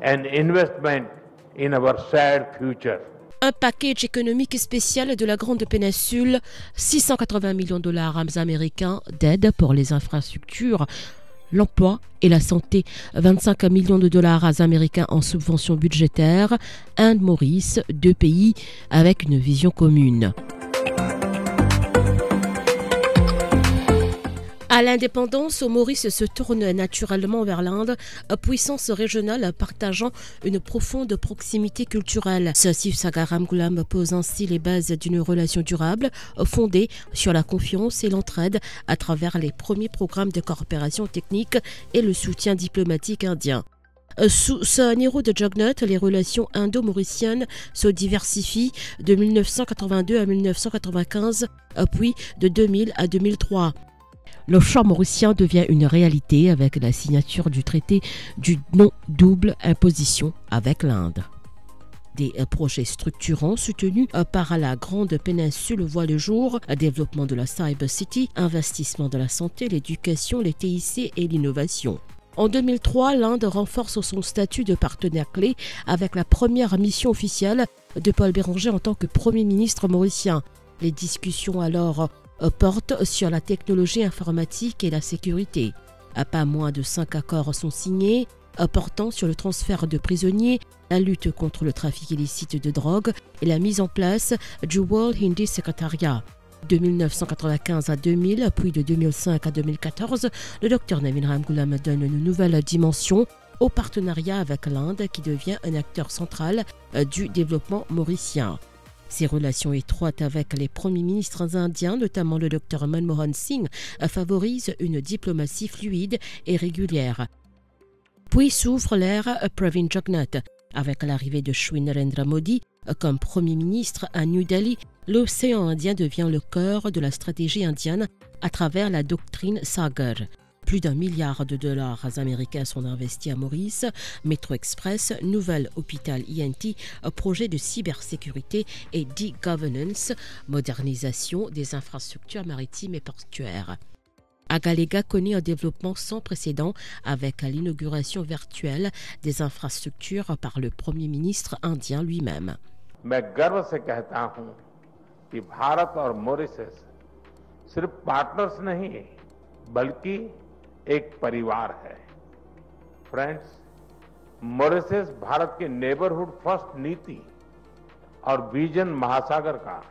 an investment in our shared future. Un package économique spécial de la Grande Péninsule, 680 millions de dollars américains d'aide pour les infrastructures, l'emploi et la santé, 25 millions de dollars américains en subventions budgétaires, Inde, Maurice, deux pays avec une vision commune. À l'indépendance, Maurice se tourne naturellement vers l'Inde, puissance régionale partageant une profonde proximité culturelle. Sir Sagar Ramgoolam pose ainsi les bases d'une relation durable fondée sur la confiance et l'entraide à travers les premiers programmes de coopération technique et le soutien diplomatique indien. Sous Sir Anirudh Jugnauth, les relations indo-mauriciennes se diversifient de 1982 à 1995, puis de 2000 à 2003. L'offshore mauricien devient une réalité avec la signature du traité du non-double imposition avec l'Inde. Des projets structurants soutenus par la Grande Péninsule voient le jour, développement de la Cyber City, investissement de la santé, l'éducation, les TIC et l'innovation. En 2003, l'Inde renforce son statut de partenaire clé avec la première mission officielle de Paul Béranger en tant que Premier ministre mauricien. Les discussions alors portent sur la technologie informatique et la sécurité. Pas moins de 5 accords sont signés, portant sur le transfert de prisonniers, la lutte contre le trafic illicite de drogue et la mise en place du World Hindi Secretariat. De 1995 à 2000, puis de 2005 à 2014, le Dr Navin Ramgoolam donne une nouvelle dimension au partenariat avec l'Inde qui devient un acteur central du développement mauricien. Ses relations étroites avec les premiers ministres indiens, notamment le Dr Manmohan Singh, favorisent une diplomatie fluide et régulière. Puis s'ouvre l'ère Pravin Jugnauth. Avec l'arrivée de Shri Narendra Modi comme Premier ministre à New Delhi, l'océan Indien devient le cœur de la stratégie indienne à travers la doctrine Sagar. Plus d'1 milliard de dollars américains sont investis à Maurice, Metro Express, nouvel hôpital ENT, projet de cybersécurité et d'e-governance, modernisation des infrastructures maritimes et portuaires. Agalega connaît un développement sans précédent avec l'inauguration virtuelle des infrastructures par le Premier ministre indien lui-même. मैं गर्व से कहता हूं कि भारत और मॉरिशस सिर्फ पार्टनर्स नहीं बल्कि एक परिवार है। फ्रेंड्स, मॉरिशस भारत की नेबरहुड फर्स्ट नीति और विजन महासागर का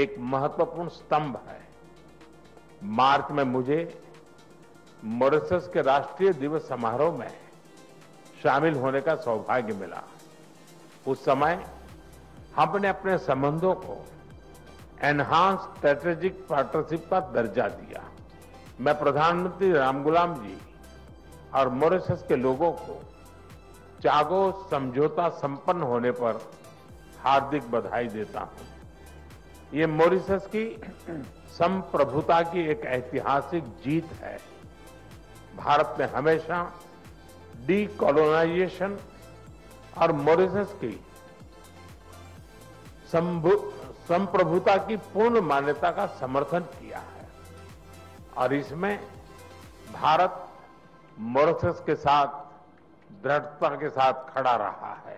एक महत्वपूर्ण स्तंभ है। मार्च में मुझे मॉरिशस के राष्ट्रीय दिवस समारोह में शामिल होने का सौभाग्य मिला। उस समय हमने अपने संबंधों को एनहांस स्ट्रेटेजिक पार्टनरशिप का दर्जा दिया। मैं प्रधानमंत्री रामगुलाम जी और मॉरिशस के लोगों को चागो समझौता संपन्न होने पर हार्दिक बधाई देता हूं। ये मॉरिशस की संप्रभुता की एक ऐतिहासिक जीत है। भारत ने हमेशा डीकोलोनाइजेशन और मॉरिशस की संप्रभुता की पूर्ण मान्यता का समर्थन किया है और इसमें भारत मॉरिशस के साथ दृढ़ता के साथ खड़ा रहा है।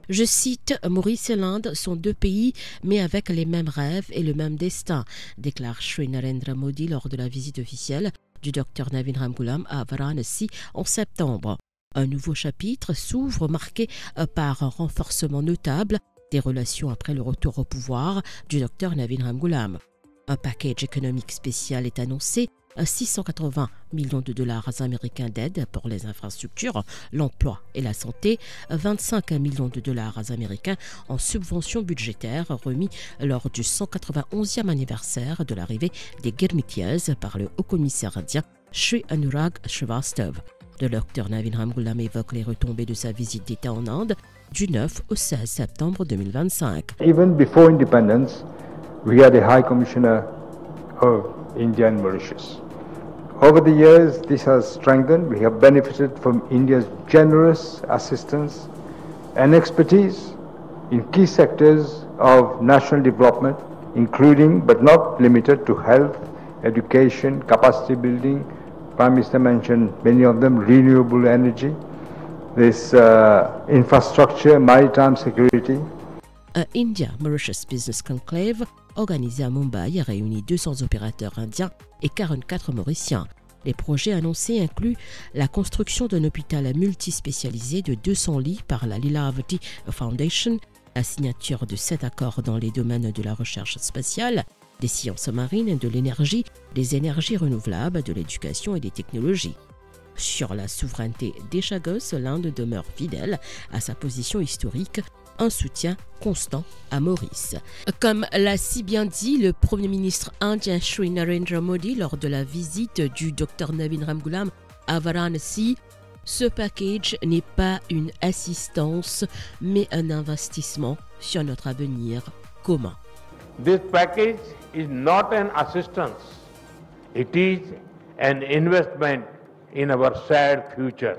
Je cite, Maurice et l'Inde sont deux pays, mais avec les mêmes rêves et le même destin, déclare Shri Narendra Modi lors de la visite officielle du Dr Navin Ramgoolam à Varanasi en septembre. Un nouveau chapitre s'ouvre marqué par un renforcement notable des relations après le retour au pouvoir du Dr Navin Ramgoolam. Un package économique spécial est annoncé, 680 millions de dollars américains d'aide pour les infrastructures, l'emploi et la santé, 25 millions de dollars américains en subventions budgétaires remis lors du 191e anniversaire de l'arrivée des Girmitiyas par le haut-commissaire indien Shri Anurag Shrivastava. Le Dr Navin Ramgoolam évoque les retombées de sa visite d'État en Inde du 9 au 16 septembre 2025. Even before independence, we had a High Commissioner of India and Mauritius. Over the years, this has strengthened. We have benefited from India's generous assistance and expertise in key sectors of national development, including but not limited to health, education, capacity building. Prime Minister mentioned many of them, renewable energy, this infrastructure, maritime security. Un India-Mauritius Business Conclave organisé à Mumbai réunit 200 opérateurs indiens et 44 Mauriciens. Les projets annoncés incluent la construction d'un hôpital multispécialisé de 200 lits par la Lilavati Foundation, la signature de 7 accords dans les domaines de la recherche spatiale, des sciences marines, de l'énergie, des énergies renouvelables, de l'éducation et des technologies. Sur la souveraineté des Chagos, l'Inde demeure fidèle à sa position historique, un soutien constant à Maurice. Comme l'a si bien dit le Premier ministre indien Shri Narendra Modi lors de la visite du Dr Navin Ramgoolam à Varanasi, ce package n'est pas une assistance, mais un investissement sur notre avenir commun. This package is not an assistance. It is an investment in our shared future.